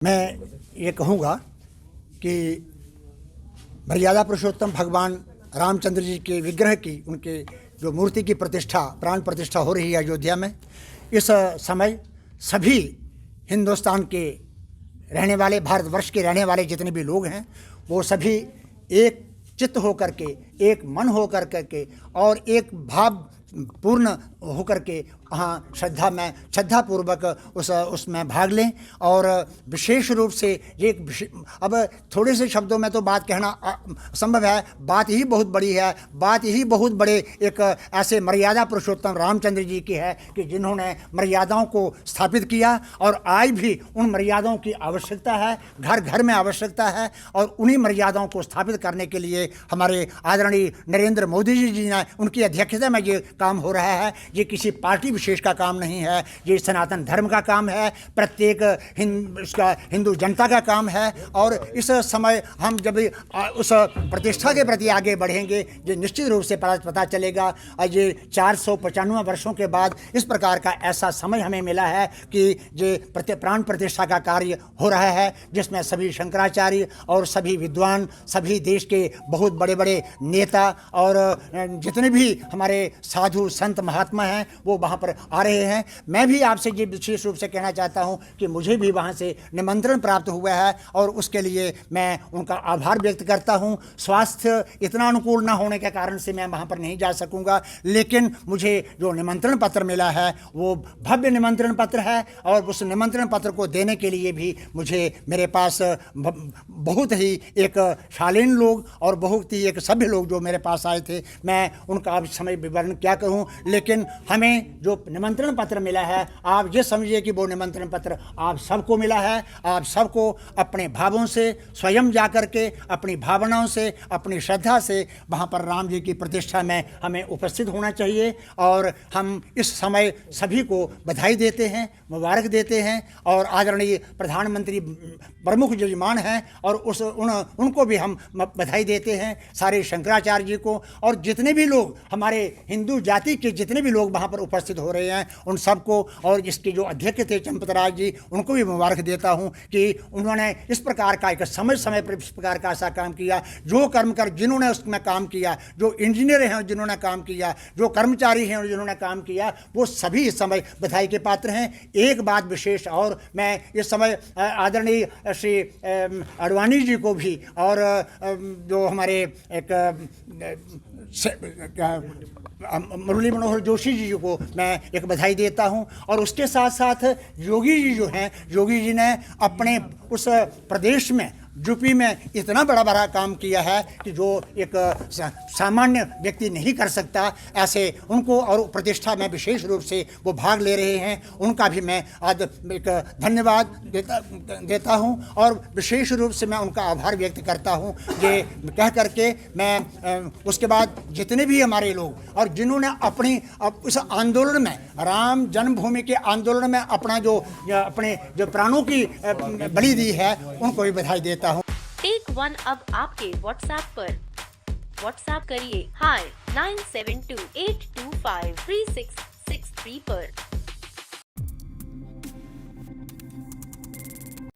मैं ये कहूँगा कि मर्यादा पुरुषोत्तम भगवान रामचंद्र जी के विग्रह की, उनके जो मूर्ति की प्रतिष्ठा, प्राण प्रतिष्ठा हो रही है अयोध्या में, इस समय सभी हिंदुस्तान के रहने वाले, भारतवर्ष के रहने वाले जितने भी लोग हैं, वो सभी एक चित्त होकर के, एक मन होकर के और एक भाव पूर्ण होकर के वहाँ श्रद्धापूर्वक उसमें भाग लें। और विशेष रूप से अब थोड़े से शब्दों में तो बात कहना संभव है, बात ही बहुत बड़ी है, बात ही बहुत बड़े एक ऐसे मर्यादा पुरुषोत्तम रामचंद्र जी की है कि जिन्होंने मर्यादाओं को स्थापित किया और आज भी उन मर्यादाओं की आवश्यकता है, घर घर में आवश्यकता है। और उन्हीं मर्यादाओं को स्थापित करने के लिए हमारे आदरणीय नरेंद्र मोदी जी ने, उनकी अध्यक्षता में ये काम हो रहा है। ये किसी पार्टी विशेष का काम नहीं है, ये सनातन धर्म का काम है, प्रत्येक हिंदू जनता का काम है। और इस समय हम जब उस प्रतिष्ठा के प्रति आगे बढ़ेंगे, ये निश्चित रूप से पता चलेगा। और ये 495 वर्षों के बाद इस प्रकार का ऐसा समय हमें मिला है कि ये प्राण प्रतिष्ठा का कार्य हो रहा है, जिसमें सभी शंकराचार्य और सभी विद्वान, सभी देश के बहुत बड़े बड़े नेता और जितने भी हमारे साधु संत महात्मा हैं वो वहाँ पर आ रहे हैं। मैं भी आपसे ये विशेष रूप से कहना चाहता हूँ कि मुझे भी वहाँ से निमंत्रण प्राप्त हुआ है और उसके लिए मैं उनका आभार व्यक्त करता हूँ। स्वास्थ्य इतना अनुकूल ना होने के कारण से मैं वहाँ पर नहीं जा सकूँगा, लेकिन मुझे जो निमंत्रण पत्र मिला है वो भव्य निमंत्रण पत्र है। और उस निमंत्रण पत्र को देने के लिए भी मेरे पास बहुत ही एक शालीन लोग और बहुत ही एक सभ्य लोग जो मेरे पास आए थे। मैं उनका अब समय विवरण क्या कहूँ, लेकिन हमें जो निमंत्रण पत्र मिला है, आप ये समझिए कि वो निमंत्रण पत्र आप सबको मिला है। आप सबको अपने भावों से, स्वयं जाकर के अपनी भावनाओं से, अपनी श्रद्धा से वहाँ पर राम जी की प्रतिष्ठा में हमें उपस्थित होना चाहिए। और हम इस समय सभी को बधाई देते हैं, मुबारक देते हैं। और आदरणीय प्रधानमंत्री प्रमुख जजमान हैं और उनको भी हम बधाई देते हैं, सारे शंकराचार्य जी को। और जितने भी लोग हमारे हिंदू जाति के जितने भी लोग वहाँ पर उपस्थित हो रहे हैं उन सबको, और इसके जो अध्यक्ष थे चंपतराज जी, उनको भी मुबारक देता हूँ कि उन्होंने इस प्रकार का एक समय पर इस प्रकार का ऐसा काम किया। जो कर्मकर जिन्होंने उसमें काम किया, जो इंजीनियर हैं जिन्होंने काम किया, जो कर्मचारी हैं जिन्होंने काम किया, वो सभी इस समय बधाई के पात्र हैं। एक बात विशेष और मैं इस समय आदरणीय श्री अडवाणी जी को भी और जो हमारे एक मुरली मनोहर जोशी जी को मैं एक बधाई देता हूं। और उसके साथ साथ योगी जी जो हैं, योगी जी ने अपने उस प्रदेश में, यूपी में इतना बड़ा काम किया है कि जो एक सामान्य व्यक्ति नहीं कर सकता, ऐसे उनको और प्रतिष्ठा में विशेष रूप से वो भाग ले रहे हैं। उनका भी मैं आज एक धन्यवाद देता हूं और विशेष रूप से मैं उनका आभार व्यक्त करता हूं। ये कह करके मैं उसके बाद जितने भी हमारे लोग और जिन्होंने अपनी उस आंदोलन में, राम जन्मभूमि के आंदोलन में अपना अपने प्राणों की बलि दी है, उनको भी बधाई देता हूं। टेक वन अब आपके व्हाट्सएप पर। व्हाट्सएप करिए हाय 9728253663 पर।